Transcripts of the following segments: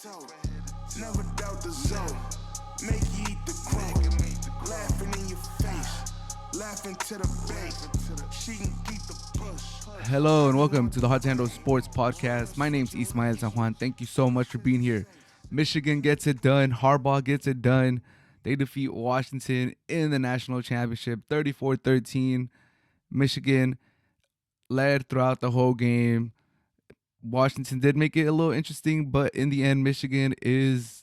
toe. Never doubt the zone. Make you eat the crow. Laughing in your face. Laughing to the base. She can keep the push. Hello and welcome to the Hard to Handle Sports Podcast. My name's Ismael San Juan. Thank you so much for being here. Michigan gets it done. Harbaugh gets it done. They defeat Washington in the national championship 34-13. Michigan led throughout the whole game. Washington did make it a little interesting, but in the end, Michigan is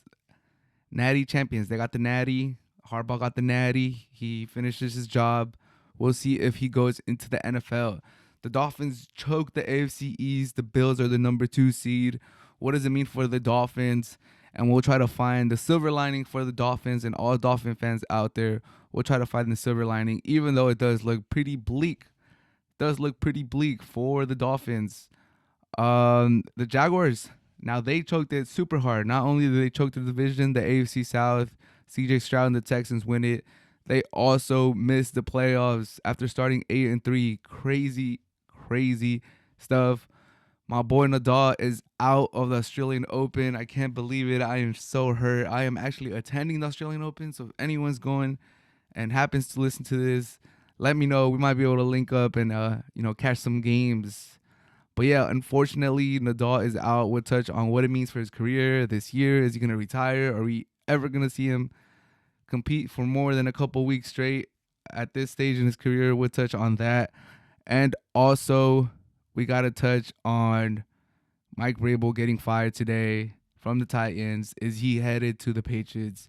natty champions. They got the natty. Harbaugh got the natty. He finishes his job. We'll see if he goes into the NFL. The Dolphins choked the AFC East. The Bills are the number 2 seed. What does it mean for the Dolphins? And we'll try to find the silver lining for the Dolphins and all Dolphin fans out there. We'll try to find the silver lining, even though it does look pretty bleak. It does look pretty bleak for the Dolphins. The Jaguars, now they choked it super hard. Not only did they choke the division, the AFC South, CJ Stroud and the Texans win it. They also missed the playoffs after starting 8-3. Crazy stuff. My boy NADAL is out of the Australian Open. I can't believe it. I am so hurt. I am actually attending the Australian Open. So if anyone's going and happens to listen to this, let me know. We might be able to link up and catch some games. But yeah, unfortunately, NADAL is out. We'll touch on what it means for his career this year. Is he going to retire? Are we ever going to see him compete for more than a couple weeks straight at this stage in his career? We'll touch on that. And also, we got to touch on Mike Vrabel getting fired today from the Titans. Is he headed to the Patriots?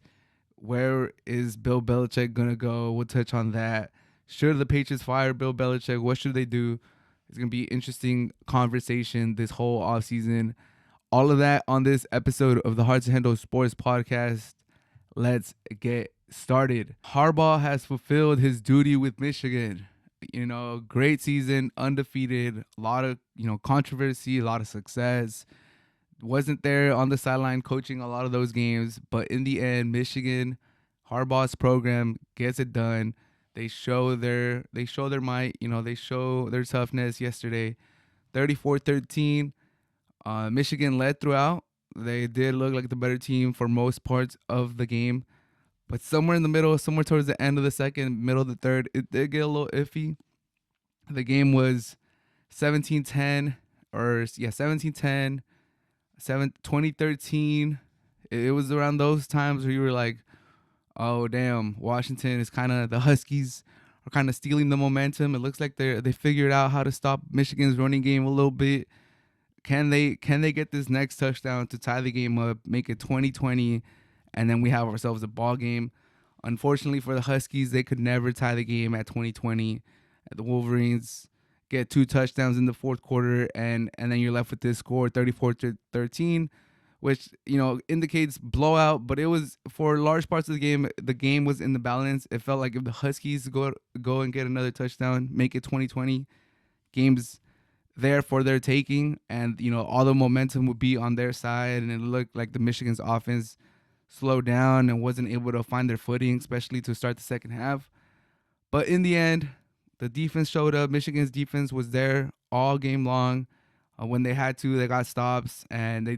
Where is Bill Belichick going to go? We'll touch on that. Should the Patriots fire Bill Belichick? What should they do? It's going to be an interesting conversation this whole offseason. All of that on this episode of the Hard to Handle Sports Podcast. Let's get started. Harbaugh has fulfilled his duty with Michigan. Great season, undefeated, a lot of, controversy, a lot of success. Wasn't there on the sideline coaching a lot of those games, but in the end, Michigan, Harbaugh's program gets it done. They show their might, they show their toughness yesterday. 34-13. Michigan led throughout. They did look like the better team for most parts of the game. But somewhere in the middle, somewhere towards the end of the second, middle of the third, it did get a little iffy. The game was 17-10, 2013. It was around those times where you were like, oh, damn, Washington is the Huskies are kind of stealing the momentum. It looks like they figured out how to stop Michigan's running game a little bit. Can they get this next touchdown to tie the game up, make it 20-20, and then we have ourselves a ball game? Unfortunately for the Huskies, they could never tie the game at 20-20. The Wolverines get 2 touchdowns in the fourth quarter, and then you're left with this score, 34-13, which, indicates blowout. But it was, for large parts of the game was in the balance. It felt like if the Huskies go and get another touchdown, make it 20-20, game's there for their taking, and all the momentum would be on their side. And it looked like the Michigan's offense slowed down and wasn't able to find their footing, especially to start the second half. But in the end, the defense showed up. Michigan's defense was there all game long. When they had to, they got stops, and they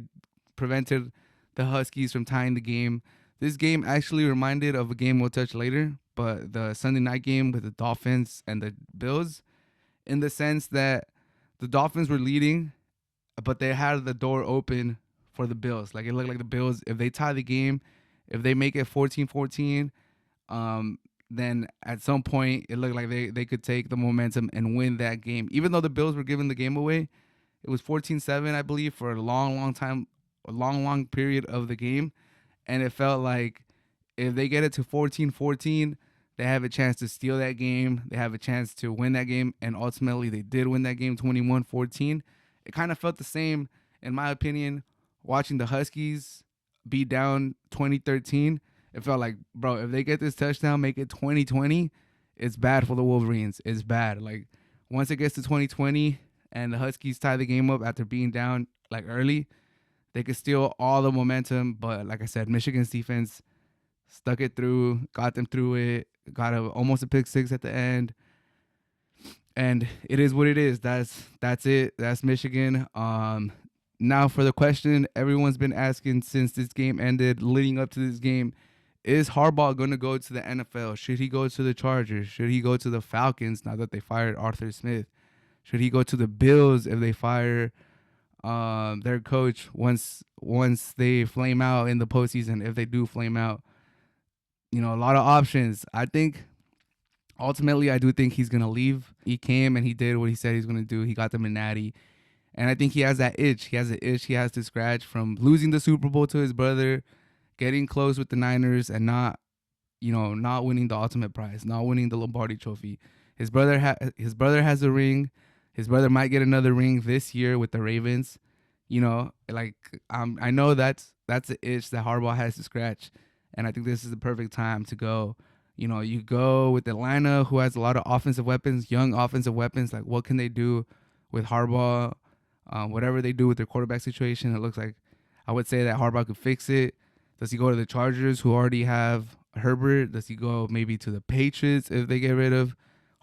prevented the Huskies from tying the game. This game actually reminded of a game we'll touch later, but the Sunday night game with the Dolphins and the Bills, in the sense that the Dolphins were leading, but they had the door open for the Bills. Like, it looked like the Bills, if they tie the game, if they make it 14-14, then at some point it looked like they could take the momentum and win that game. Even though the Bills were giving the game away, it was 14-7, I believe, for a long time, a long period of the game. And it felt like if they get it to 14-14, they have a chance to steal that game. They have a chance to win that game. And ultimately, they did win that game 21-14. It kind of felt the same, in my opinion, watching the Huskies be down 2013. It felt like, bro, if they get this touchdown, make it 20-20, it's bad for the Wolverines. It's bad. Like, once it gets to 2020 and the Huskies tie the game up after being down like early, they could steal all the momentum. But like I said, Michigan's defense stuck it through, got them through it, got almost a pick six at the end. And it is what it is. That's it. That's Michigan. Now, for the question everyone's been asking since this game ended, leading up to this game, is Harbaugh going to go to the NFL? Should he go to the Chargers? Should he go to the Falcons now that they fired Arthur Smith? Should he go to the Bills if they fire their coach once they flame out in the postseason? If they do flame out, a lot of options. I think ultimately, I do think he's gonna leave. He came and he did what he said he's gonna do. He got them a natty, and I think he has that itch. He has an itch he has to scratch from losing the Super Bowl to his brother, getting close with the Niners, and not winning the ultimate prize, not winning the Lombardi Trophy. His brother has a ring. His brother might get another ring this year with the Ravens. I know that's an itch that Harbaugh has to scratch, and I think this is the perfect time to go. You go with Atlanta, who has a lot of offensive weapons, young offensive weapons. Like, what can they do with Harbaugh? Whatever they do with their quarterback situation, it looks like I would say that Harbaugh could fix it. Does he go to the Chargers, who already have Herbert? Does he go maybe to the Patriots if they get rid of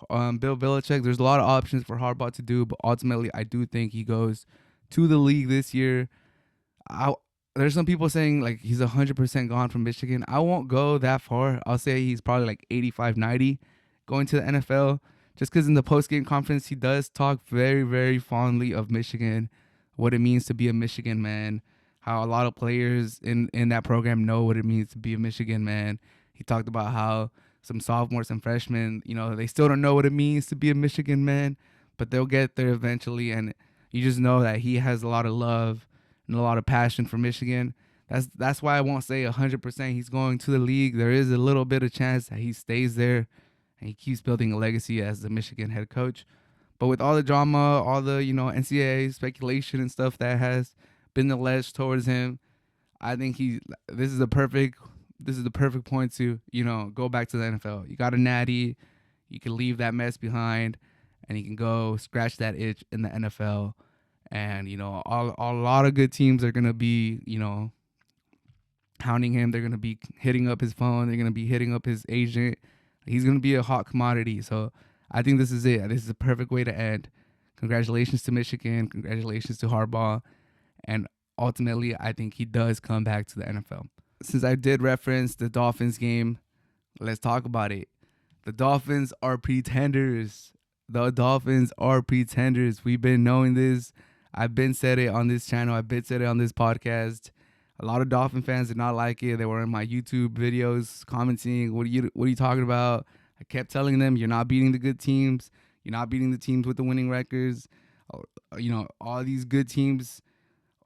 Bill Belichick? There's a lot of options for Harbaugh to do, but ultimately, I do think he goes to the league this year. There's some people saying like he's 100% gone from Michigan. I won't go that far. I'll say he's probably like 85, 90 going to the NFL. Just because in the post-game conference, he does talk very, very fondly of Michigan, what it means to be a Michigan man, how a lot of players in that program know what it means to be a Michigan man. He talked about how some sophomores and freshmen, they still don't know what it means to be a Michigan man, but they'll get there eventually. And you just know that he has a lot of love and a lot of passion for Michigan. That's why I won't say 100% he's going to the league. There is a little bit of chance that he stays there and he keeps building a legacy as the Michigan head coach. But with all the drama, all the NCAA speculation and stuff that has been alleged towards him, I think this is the perfect point to go back to the NFL. You got a natty, you can leave that mess behind, and you can go scratch that itch in the NFL. And a lot of good teams are gonna be hounding him. They're gonna be hitting up his phone. They're gonna be hitting up his agent. He's gonna be a hot commodity. So I think this is it. This is the perfect way to end. Congratulations to Michigan. Congratulations to Harbaugh. And ultimately, I think he does come back to the NFL. Since I did reference the Dolphins game, let's talk about it. The Dolphins are pretenders. The Dolphins are pretenders. We've been knowing this. I've been said it on this channel. I've been said it on this podcast. A lot of Dolphin fans did not like it. They were in my YouTube videos commenting, what are you talking about? I kept telling them, you're not beating the good teams. You're not beating the teams with the winning records. All these good teams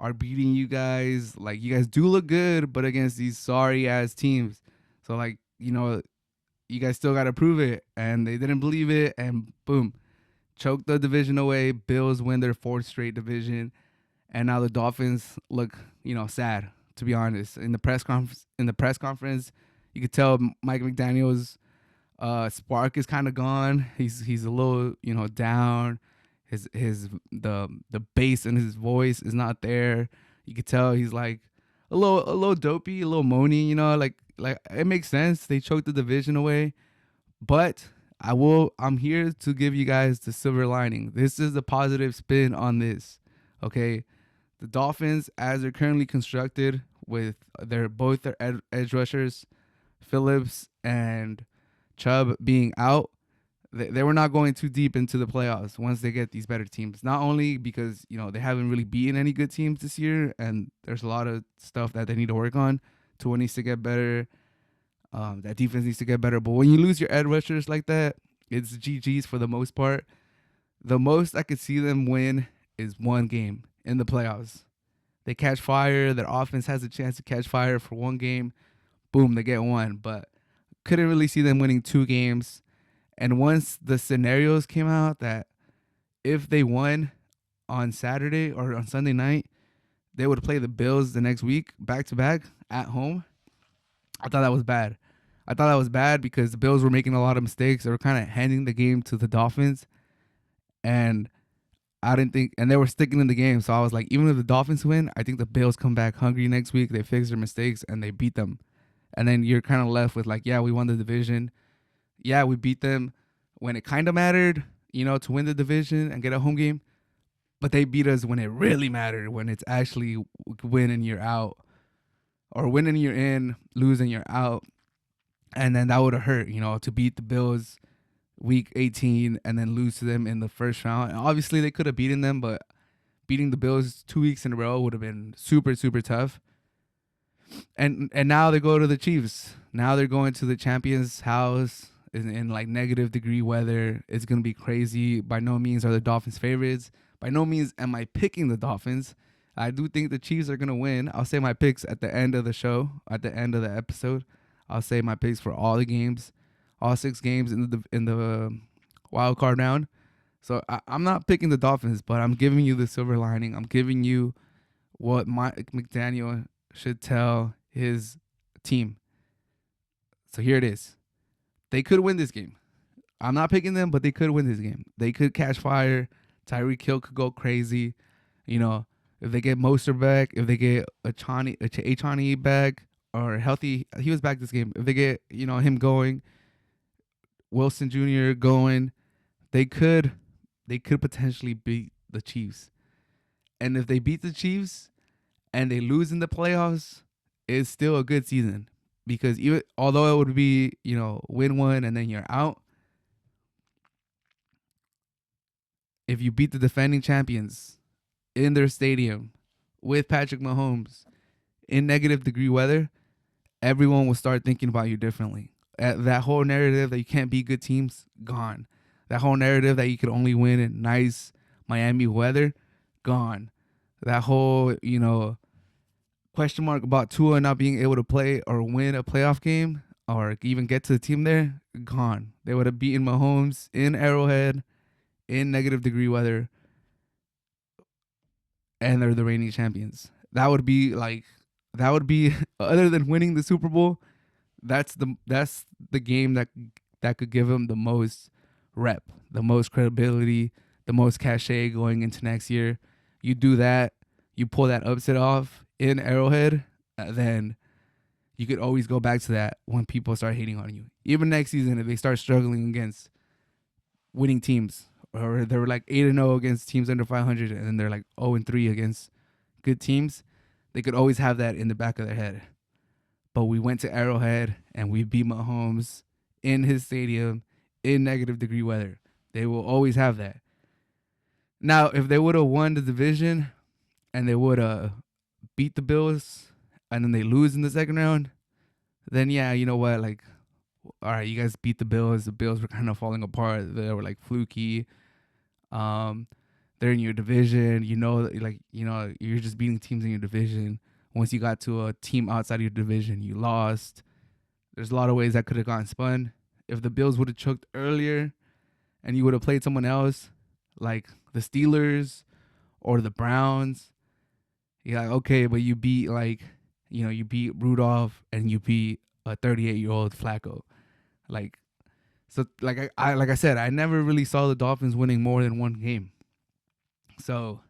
are beating you guys. Like, you guys do look good, but against these sorry ass teams. So you guys still got to prove it. And they didn't believe it. And boom, choked the division away. Bills win their 4th straight division. And now the Dolphins look, sad, to be honest. In the press conference, you could tell Mike McDaniel's spark is kind of gone. He's a little, down. The bass in his voice is not there. You could tell he's like a little dopey, a little moany, like it makes sense. They choked the division away, but I'm here to give you guys the silver lining. This is the positive spin on this. Okay. The Dolphins, as they're currently constructed with both their edge rushers, Phillips and Chubb, being out, they were not going too deep into the playoffs once they get these better teams. Not only because, they haven't really beaten any good teams this year, and there's a lot of stuff that they need to work on. Tua needs to get better. That defense needs to get better. But when you lose your edge rushers like that, it's GG's for the most part. The most I could see them win is one game in the playoffs. They catch fire. Their offense has a chance to catch fire for one game. Boom, they get one. But couldn't really see them winning 2 games. And once the scenarios came out that if they won on Saturday or on Sunday night, they would play the Bills the next week, back-to-back, at home. I thought that was bad. I thought that was bad because the Bills were making a lot of mistakes. They were kind of handing the game to the Dolphins. And I didn't think, and they were sticking in the game. So I was like, even if the Dolphins win, I think the Bills come back hungry next week. They fix their mistakes and they beat them. And then you're kind of left with like, yeah, we won the division. Yeah, we beat them when it kind of mattered, to win the division and get a home game. but they beat us when it really mattered, when it's actually win and you're out, or win and you're in, lose and you're out. And then that would have hurt, to beat the Bills week 18 and then lose to them in the first round. And obviously, they could have beaten them, but beating the Bills 2 weeks in a row would have been super, super tough. And now they go to the Chiefs. Now they're going to the champions' house in like negative degree weather. It's going to be crazy. By no means are the Dolphins favorites. By no means am I picking the Dolphins. I do think the Chiefs are going to win. I'll say my picks at the end of the show, at the end of the episode. I'll say my picks for all the games, all 6 games in the wild card round. So I'm not picking the Dolphins, but I'm giving you the silver lining. I'm giving you what Mike McDaniel should tell his team. So here it is. They could win this game. I'm not picking them, but they could win this game. They could catch fire. Tyreek Hill could go crazy. If they get Mostert back, if they get Achani back or healthy, he was back this game. If they get, him going, Wilson Jr. going, they could potentially beat the Chiefs. And if they beat the Chiefs and they lose in the playoffs, it's still a good season. Because although it would be, win one and then you're out, if you beat the defending champions in their stadium with Patrick Mahomes in negative degree weather, everyone will start thinking about you differently. That whole narrative that you can't beat good teams, gone. That whole narrative that you could only win in nice Miami weather, gone. That whole, question mark about Tua not being able to play or win a playoff game or even get to the team there, gone. They would have beaten Mahomes in Arrowhead in negative degree weather, and they're the reigning champions. That would be other than winning the Super Bowl, that's the game that could give them the most rep, the most credibility, the most cachet going into next year. You do that, you pull that upset off in Arrowhead, then you could always go back to that when people start hating on you. Even next season, if they start struggling against winning teams, or they were like 8-0 against teams under 500, and then they're like 0-3 against good teams, they could always have that in the back of their head. But we went to Arrowhead and we beat Mahomes in his stadium in negative degree weather. They will always have that. Now, if they would have won the division and they would have beat the Bills and then they lose in the second round, then yeah, you know what? Like, all right, you guys beat the Bills. The Bills were kind of falling apart. They were like fluky. They're in your division. You're just beating teams in your division. Once you got to a team outside of your division, you lost. There's a lot of ways that could have gotten spun. If the Bills would have choked earlier and you would have played someone else, like the Steelers or the Browns, you're like, okay, but you beat you beat Rudolph and you beat a 38-year-old Flacco. Like I said, I never really saw the Dolphins winning more than one game. So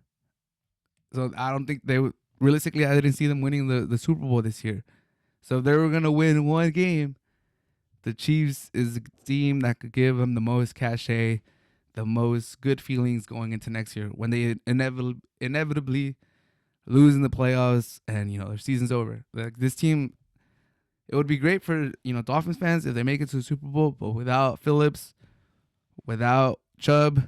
I don't think they would. Realistically, I didn't see them winning the Super Bowl this year. So if they were going to win one game, the Chiefs is the team that could give them the most cachet, the most good feelings going into next year when they inevitably lose in the playoffs and, their season's over. Like this team, it would be great for, Dolphins fans if they make it to the Super Bowl, but without Phillips, without Chubb,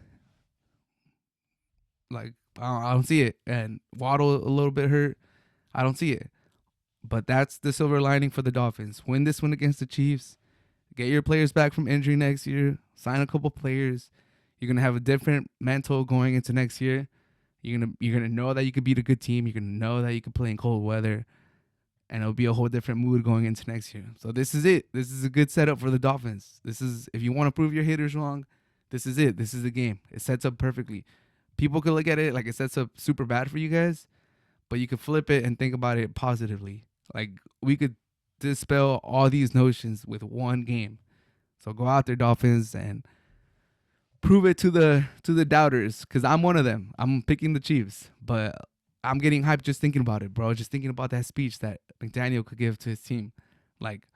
like, I don't see it. And Waddle a little bit hurt. I don't see it. But that's the silver lining for the Dolphins. Win this one against the Chiefs. Get your players back from injury next year. Sign a couple players. You're gonna have a different mental going into next year. You're gonna know that you could beat a good team. You're gonna know that you could play in cold weather, and it'll be a whole different mood going into next year. So this is it. This is a good setup for the Dolphins. This is, if you want to prove your haters wrong, this is it. This is the game. It sets up perfectly. People could look at it like it sets up super bad for you guys, but you could flip it and think about it positively. Like, we could dispel all these notions with one game. So go out there, Dolphins, and prove it to the doubters, because I'm one of them. I'm picking the Chiefs, but I'm getting hyped just thinking about it, bro. Just thinking about that speech that McDaniel could give to his team. Like,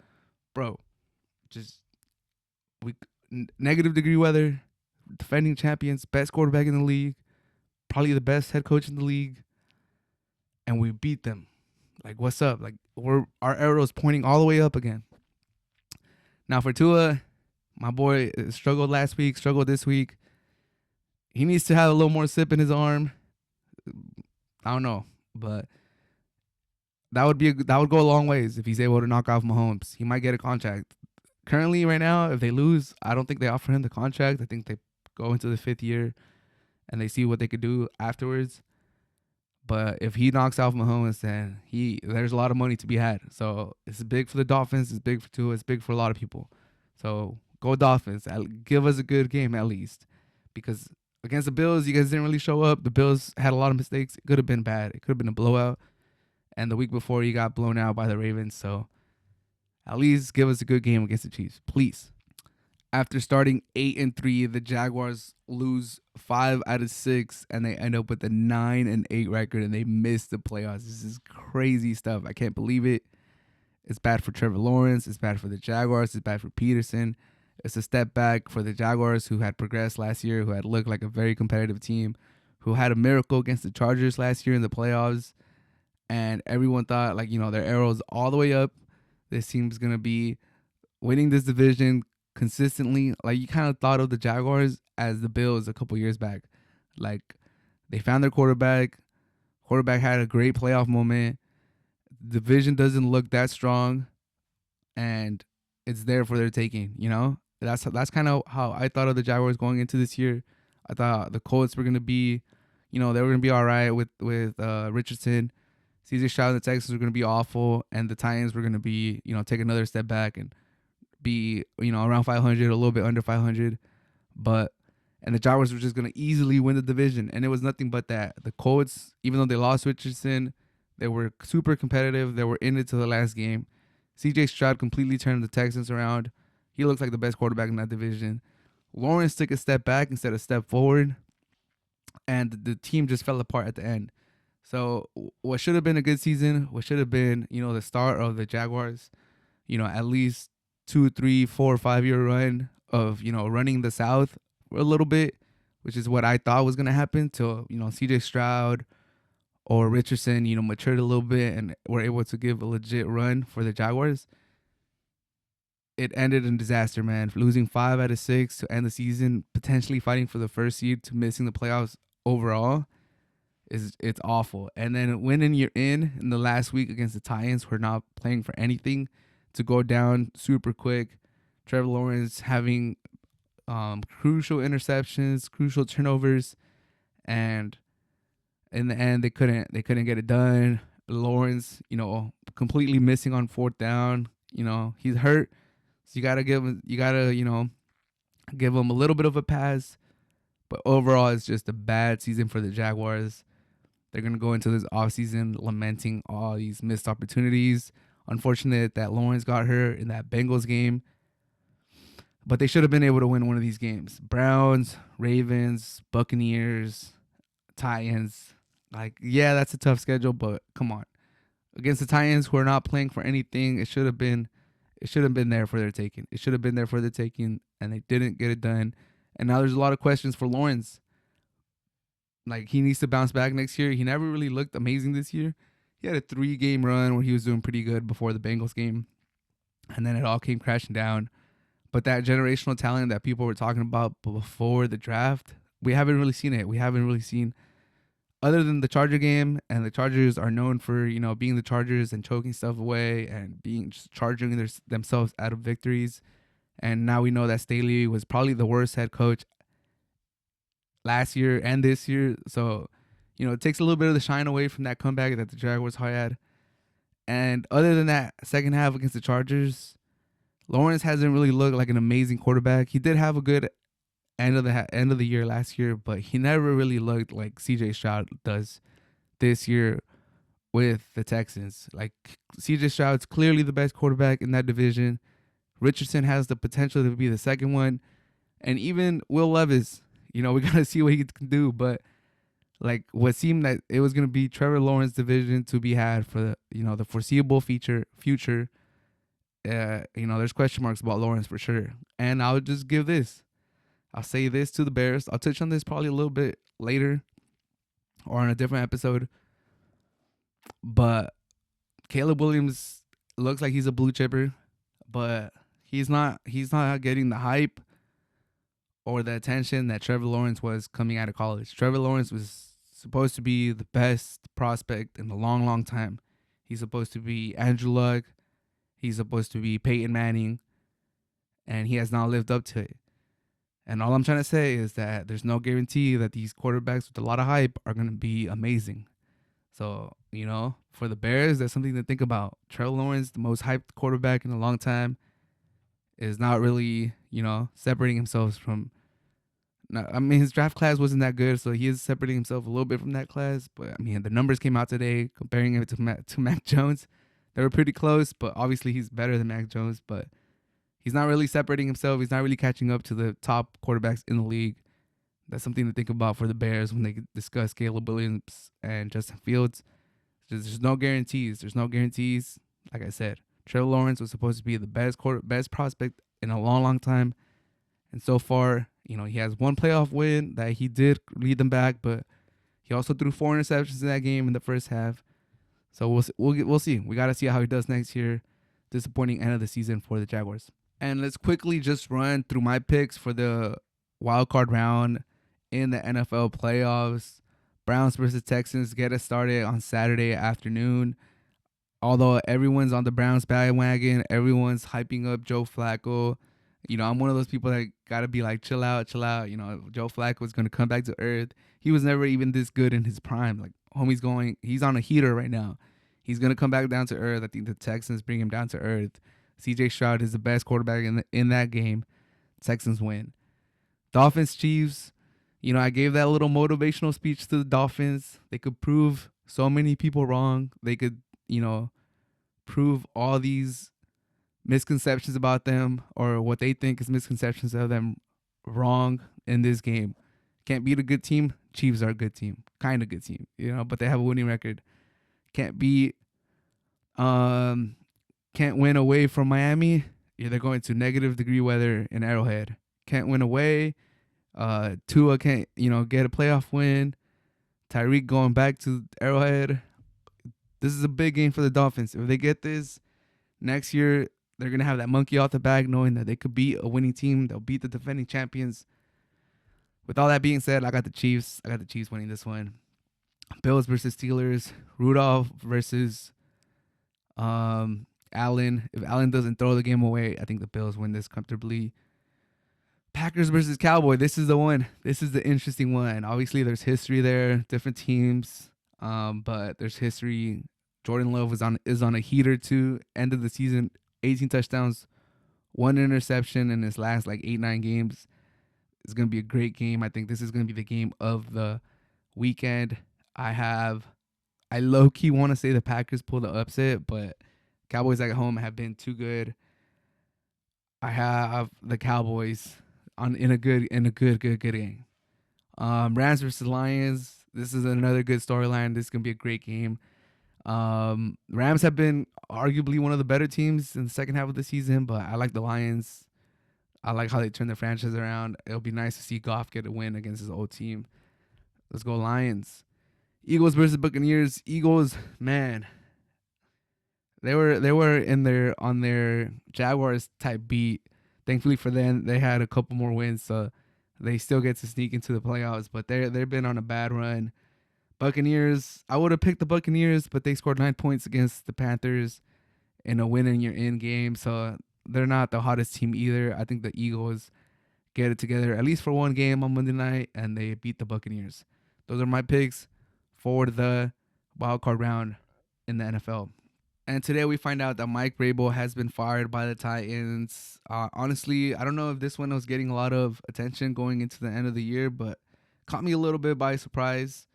bro, just negative degree weather, defending champions, best quarterback in the league, probably the best head coach in the league, and we beat them. Like, what's up? Like, our arrow's pointing all the way up again. Now for Tua, my boy struggled last week, struggled this week. He needs to have a little more sip in his arm. I don't know, but that would go a long ways if he's able to knock off Mahomes. He might get a contract. Currently, right now, if they lose, I don't think they offer him the contract. I think they go into the 5th year and they see what they could do afterwards. But if he knocks off Mahomes, then there's a lot of money to be had. So it's big for the Dolphins. It's big for Tua. It's big for a lot of people. So go Dolphins. Give us a good game at least. Because against the Bills, you guys didn't really show up. The Bills had a lot of mistakes. It could have been bad. It could have been a blowout. And the week before, you got blown out by the Ravens. So at least give us a good game against the Chiefs, please. After starting 8-3, the Jaguars lose 5 out of 6, and they end up with a 9-8 record, and they miss the playoffs. This is crazy stuff. I can't believe it. It's bad for Trevor Lawrence. It's bad for the Jaguars. It's bad for Peterson. It's a step back for the Jaguars, who had progressed last year, who had looked like a very competitive team, who had a miracle against the Chargers last year in the playoffs, and everyone thought, like, their arrow's all the way up. This team's going to be winning this division consistently. Like, you kind of thought of the Jaguars as the Bills a couple years back. Like, they found their quarterback. Quarterback had a great playoff moment. Division doesn't look that strong, and it's there for their taking. That's kind of how I thought of the Jaguars going into this year. I thought the Colts were gonna be, they were gonna be all right with Richardson. CJ Stroud and the Texans were gonna be awful, and the Titans were gonna be, take another step back and be, around 500, a little bit under 500. And the Jaguars were just going to easily win the division. And it was nothing but that. The Colts, even though they lost Richardson, they were super competitive. They were in it to the last game. CJ Stroud completely turned the Texans around. He looks like the best quarterback in that division. Lawrence took a step back instead of a step forward. And the team just fell apart at the end. So what should have been a good season, what should have been, the start of the Jaguars, at least 2, 3, 4, 5 year run of, running the South a little bit, which is what I thought was going to happen till, CJ Stroud or Richardson, matured a little bit and were able to give a legit run for the Jaguars. It ended in disaster, man. Losing 5 out of 6 to end the season, potentially fighting for the first seed to missing the playoffs overall. It's awful. And then winning you're in the last week against the Titans, who are not playing for anything, to go down super quick. Trevor Lawrence having crucial interceptions, crucial turnovers, and in the end they couldn't get it done. Lawrence, completely missing on 4th down. He's hurt, so you gotta give him a little bit of a pass. But overall, it's just a bad season for the Jaguars. They're gonna go into this offseason lamenting all these missed opportunities. Unfortunate that Lawrence got hurt in that Bengals game. But they should have been able to win one of these games. Browns, Ravens, Buccaneers, Titans. Like, yeah, that's a tough schedule, but come on. Against the Titans, who are not playing for anything, it should have been there for their taking. It should have been there for their taking, and they didn't get it done. And now there's a lot of questions for Lawrence. Like, he needs to bounce back next year. He never really looked amazing this year. He had a 3-game run where he was doing pretty good before the Bengals game. And then it all came crashing down. But that generational talent that people were talking about before the draft, we haven't really seen it. We haven't really seen, other than the Charger game, and the Chargers are known for, being the Chargers and choking stuff away and being just charging themselves out of victories. And now we know that Staley was probably the worst head coach last year and this year. So, it takes a little bit of the shine away from that comeback that the Jaguars had. And other than that second half against the Chargers, Lawrence hasn't really looked like an amazing quarterback. He did have a good end of the year last year, but he never really looked like CJ Stroud does this year with the Texans. Like, CJ Stroud's clearly the best quarterback in that division. Richardson has the potential to be the second one. And even Will Levis, we got to see what he can do. But, like, what seemed that it was going to be Trevor Lawrence division to be had for the foreseeable future. There's question marks about Lawrence for sure. And I'll just give this. I'll say this to the Bears. I'll touch on this probably a little bit later. or on a different episode. But Caleb Williams looks like he's a blue chipper, but he's not. He's not getting the hype or the attention that Trevor Lawrence was coming out of college. Trevor Lawrence was supposed to be the best prospect in a long, long time. He's supposed to be Andrew Luck. He's supposed to be Peyton Manning, and he has not lived up to it. And all I'm trying to say is that there's no guarantee that these quarterbacks with a lot of hype are going to be amazing. So, for the Bears, that's something to think about. Trevor Lawrence, the most hyped quarterback in a long time, is not really, separating himself from. I mean, his draft class wasn't that good, so he is separating himself a little bit from that class. But, I mean, the numbers came out today comparing it to Mac Jones. They were pretty close, but obviously he's better than Mac Jones. But he's not really separating himself. He's not really catching up to the top quarterbacks in the league. That's something to think about for the Bears when they discuss Caleb Williams and Justin Fields. There's no guarantees. There's no guarantees. Like I said, Trevor Lawrence was supposed to be the best prospect in a long, long time. And so far, he has one playoff win that he did lead them back, but he also threw 4 interceptions in that game in the first half. So we'll see. We got to see how he does next year. Disappointing end of the season for the Jaguars. And let's quickly just run through my picks for the wild card round in the NFL playoffs. Browns versus Texans get us started on Saturday afternoon. Although everyone's on the Browns bandwagon, everyone's hyping up Joe Flacco. I'm one of those people that gotta be like, chill out. Joe Flacco's gonna come back to earth. He was never even this good in his prime. Like, he's on a heater right now. He's gonna come back down to earth. I think the Texans bring him down to earth. CJ Stroud is the best quarterback in that game. Texans win. Dolphins Chiefs. I gave that little motivational speech to the Dolphins. They could prove so many people wrong. They could, prove all these misconceptions about them or what they think is misconceptions of them wrong in this game. Can't beat a good team. Chiefs are a good team. Kind of good team, but they have a winning record. Can't win away from Miami. They're going to negative degree weather in Arrowhead. Can't win away. Tua can't, get a playoff win. Tyreek going back to Arrowhead. This is a big game for the Dolphins. If they get this next year, they're going to have that monkey off the back knowing that they could beat a winning team. They'll beat the defending champions. With all that being said, I got the Chiefs. I got the Chiefs winning this one. Bills versus Steelers. Rudolph versus Allen. If Allen doesn't throw the game away, I think the Bills win this comfortably. Packers versus Cowboys. This is the one. This is the interesting one. Obviously, there's history there. Different teams. But there's history. Jordan Love is on a heater too. End of the season, 18 touchdowns, 1 interception in his last 8-9 games. It's gonna be a great game. I think this is gonna be the game of the weekend. I low key want to say the Packers pull the upset, but Cowboys at home have been too good. I have the Cowboys in a good game. Rams versus Lions. This is another good storyline. This is gonna be a great game. Rams have been arguably one of the better teams in the second half of the season, but I like the Lions. I like how they turn their franchise around. It'll be nice to see Goff get a win against his old team. Let's go Lions. Eagles versus Buccaneers. Eagles, man, they were on their Jaguars type beat. Thankfully for them, they had a couple more wins, so they still get to sneak into the playoffs. But they've been on a bad run. Buccaneers, I would have picked the Buccaneers, but they scored 9 points against the Panthers in a win in your in game, so they're not the hottest team either. I think the Eagles get it together at least for one game on Monday night, and they beat the Buccaneers. Those are my picks for the wild card round in the NFL. And today we find out that Mike Vrabel has been fired by the Titans. Honestly, I don't know if this one was getting a lot of attention going into the end of the year, but caught me a little bit by surprise.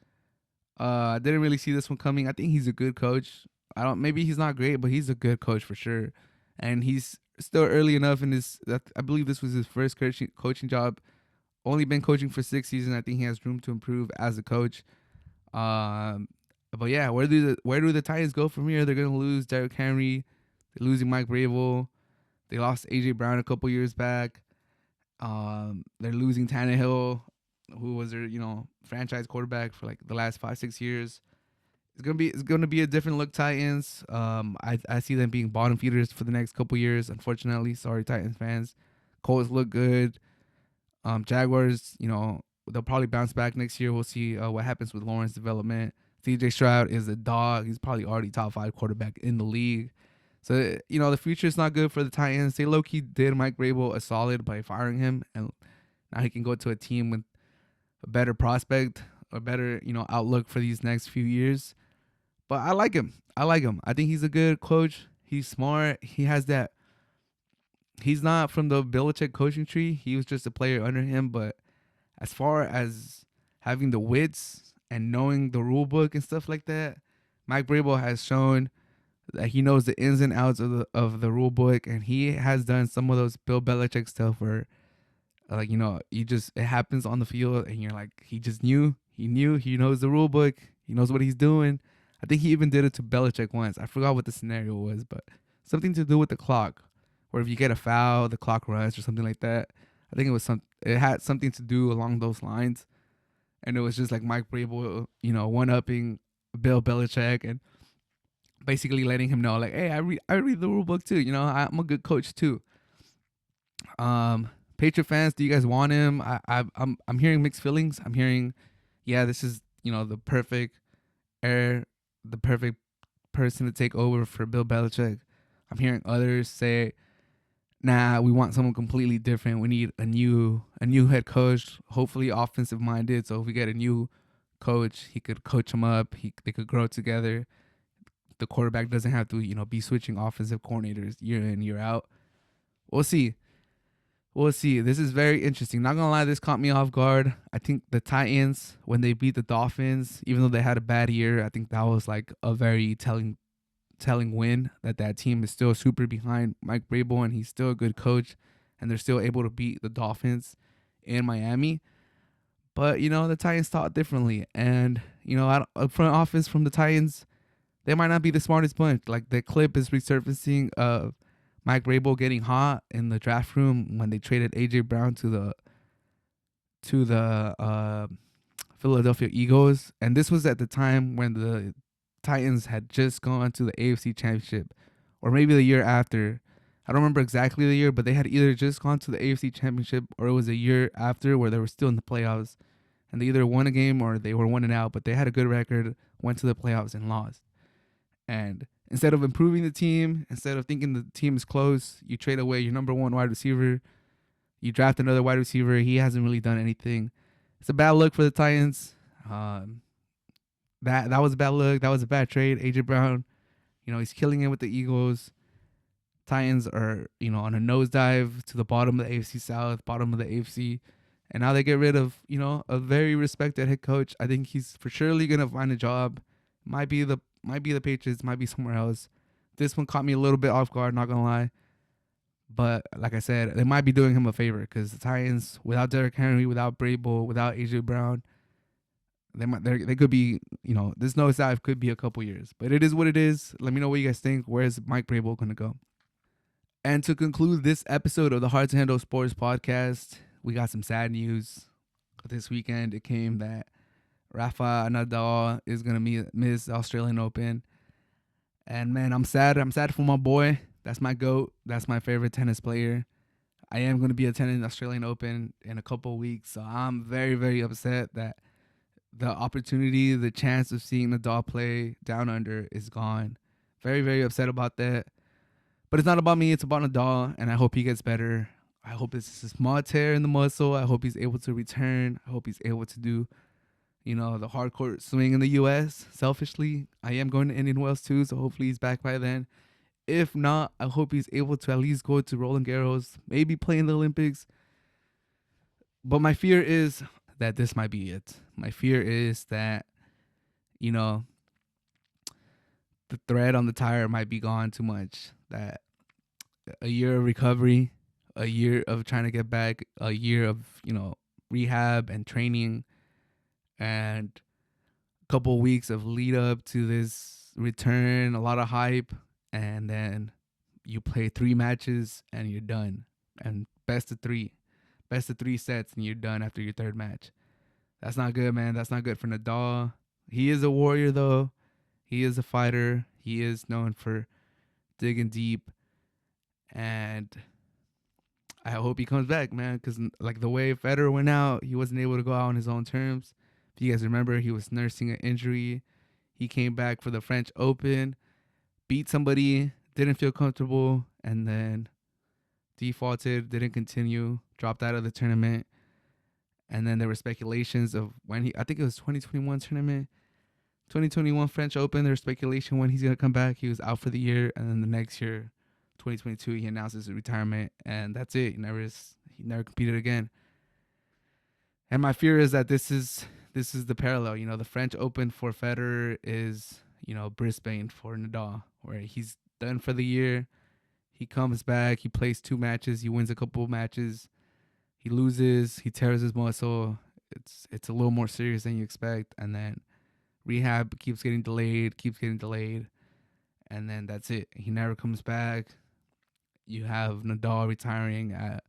I didn't really see this one coming. I think he's a good coach. Maybe he's not great, but he's a good coach for sure. And he's still early enough in I believe this was his first coaching job. Only been coaching for 6 seasons. I think he has room to improve as a coach. But yeah, where do the Titans go from here? They're gonna lose Derrick Henry. They're losing Mike Vrabel. They lost AJ Brown a couple years back. They're losing Tannehill. who was their franchise quarterback for like the last 5-6 years. It's gonna be a different look Titans. I see them being bottom feeders for the next couple years. Unfortunately, sorry Titans fans. Colts look good. Jaguars, they'll probably bounce back next year. We'll see what happens with Lawrence development. CJ Stroud is a dog. He's probably already top 5 quarterback in the league. So the future is not good for the Titans. They low key did Mike Vrabel a solid by firing him, and now he can go to a team with a better prospect, a better outlook for these next few years. But I like him. I think he's a good coach. He's smart. He has that. He's not from the Belichick coaching tree. He was just a player under him. But as far as having the wits and knowing the rule book and stuff like that, Mike Vrabel has shown that he knows the ins and outs of the rule book, and he has done some of those Bill Belichick stuff where, like it happens on the field, and you're like, he just knew, he knows the rule book, he knows what he's doing. I think he even did it to Belichick once. I forgot what the scenario was, but something to do with the clock, where if you get a foul, the clock runs or something like that. I think it had something to do along those lines, and it was just like Mike Vrabel, one upping Bill Belichick and basically letting him know, like, hey, I read the rule book too. I'm a good coach too. Patriot fans, do you guys want him? I'm hearing mixed feelings. I'm hearing, yeah, this is the perfect heir, the perfect person to take over for Bill Belichick. I'm hearing others say, nah, we want someone completely different. We need a new head coach, hopefully offensive minded. So if we get a new coach, he could coach them up. They could grow together. The quarterback doesn't have to be switching offensive coordinators year in, year out. We'll see. This is very interesting. Not gonna lie, this caught me off guard. I think the Titans, when they beat the Dolphins, even though they had a bad year, I think that was like a very telling win, that team is still super behind Mike Vrabel, and he's still a good coach, and they're still able to beat the Dolphins in Miami. But the Titans thought differently, and front office from the Titans, they might not be the smartest bunch. Like, the clip is resurfacing of Mike Vrabel getting hot in the draft room when they traded AJ Brown to the Philadelphia Eagles, and this was at the time when the Titans had just gone to the AFC Championship, or maybe the year after. I don't remember exactly the year, but they had either just gone to the AFC Championship or it was a year after where they were still in the playoffs, and they either won a game or they were 1-out, but they had a good record, went to the playoffs and lost. And instead of improving the team, instead of thinking the team is close, you trade away your number one wide receiver. You draft another wide receiver. He hasn't really done anything. It's a bad look for the Titans. That was a bad look. That was a bad trade. AJ Brown, he's killing it with the Eagles. Titans are, on a nosedive to the bottom of the AFC South, bottom of the AFC. And now they get rid of, a very respected head coach. I think he's for surely gonna find a job. Might be the Patriots, might be somewhere else. This one caught me a little bit off guard, not gonna lie. But like I said, they might be doing him a favor, because the Titans, without Derrick Henry, without Vrabel, without AJ Brown, they could be, this nosedive could be a couple years. But it is what it is. Let me know what you guys think. Where's Mike Vrabel gonna go? And to conclude this episode of the Hard to Handle Sports Podcast, we got some sad news. This weekend it came that Rafa Nadal is gonna miss the Australian Open, and man, I'm sad. I'm sad for my boy. That's my GOAT. That's my favorite tennis player. I am gonna be attending the Australian Open in a couple of weeks, so I'm very, very upset that the opportunity, the chance of seeing Nadal play down under is gone. Very, very upset about that. But it's not about me. It's about Nadal, and I hope he gets better. I hope this is a small tear in the muscle. I hope he's able to return. I hope he's able to do the hardcore swing in the U.S. Selfishly, I am going to Indian Wells too, so hopefully he's back by then. If not, I hope he's able to at least go to Roland Garros, maybe play in the Olympics. But my fear is that this might be it. My fear is that, the thread on the tire might be gone too much. That a year of recovery, a year of trying to get back, a year of, rehab and training, and a couple of weeks of lead up to this return, a lot of hype, and then you play 3 matches and you're done. And best of three sets and you're done after your 3rd match. That's not good, man. That's not good for Nadal. He is a warrior, though. He is a fighter. He is known for digging deep. And I hope he comes back, man, because like the way Federer went out, he wasn't able to go out on his own terms. If you guys remember, he was nursing an injury. He came back for the French Open, beat somebody, didn't feel comfortable, and then defaulted, didn't continue, dropped out of the tournament. And then there were speculations of when I think it was 2021 tournament, 2021 French Open. There was speculation when he's going to come back. He was out for the year. And then the next year, 2022, he announces his retirement. And that's it. He never competed again. And my fear is that this is the parallel. You know, the French Open for Federer is, you know, Brisbane for Nadal, where he's done for the year. He comes back. He plays 2 matches. He wins a couple of matches. He loses. He tears his muscle. It's a little more serious than you expect. And then rehab keeps getting delayed. And then that's it. He never comes back. You have Nadal retiring at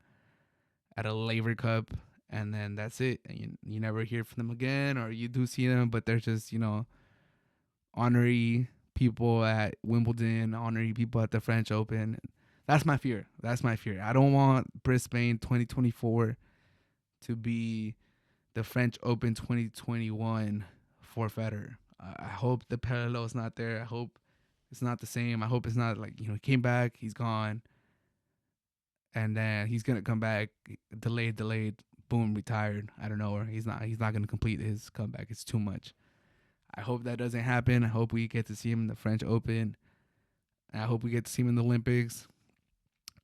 a Laver Cup. And then that's it. And you never hear from them again. Or you do see them, but they're just, you know, honorary people at Wimbledon, honorary people at the French Open. That's my fear. I don't want Brisbane 2024 to be the French Open 2021 for Federer. I hope the parallel is not there. I hope it's not the same. I hope it's not like, you know, he came back, he's gone, and then he's gonna come back, delayed, boom, retired. I don't know, or he's not gonna complete his comeback. It's too much. I hope that doesn't happen. I hope we get to see him in the French Open. I hope we get to see him in the Olympics.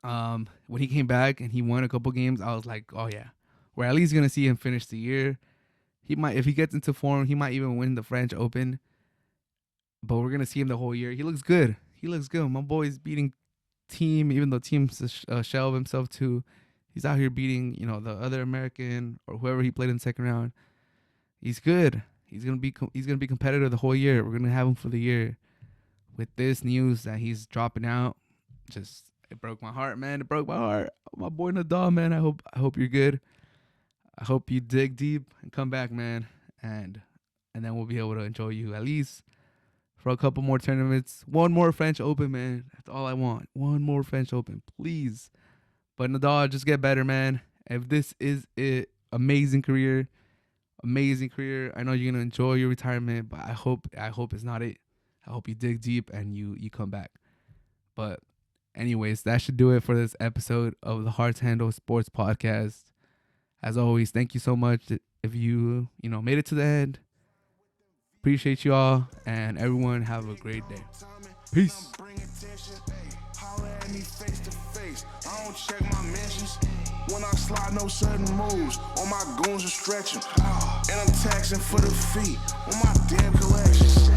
When he came back and he won a couple games, I was like, oh yeah, we're at least gonna see him finish the year. He might, if he gets into form, he might even win the French Open. But we're gonna see him the whole year. He looks good. My boy's beating Team, even though Team's a shell of himself too. He's out here beating, you know, the other American or whoever he played in the second round. He's good. He's gonna be competitive the whole year. We're gonna have him for the year. With this news that he's dropping out, it broke my heart, man. It broke my heart. My boy Nadal, man. I hope you're good. I hope you dig deep and come back, man. And then we'll be able to enjoy you at least for a couple more tournaments. One more French Open, man. That's all I want. One more French Open, please. But Nadal, just get better, man. If this is it, amazing career. I know you're gonna enjoy your retirement, but I hope it's not it. I hope you dig deep and you come back. But anyways, that should do it for this episode of the Hard to Handle Sports Podcast. As always, thank you so much if you made it to the end. Appreciate you all, and everyone have a great day. Peace. I don't check my mentions. When I slide, no sudden moves. On my goons are stretching. And I'm taxing for the feet on my damn collections.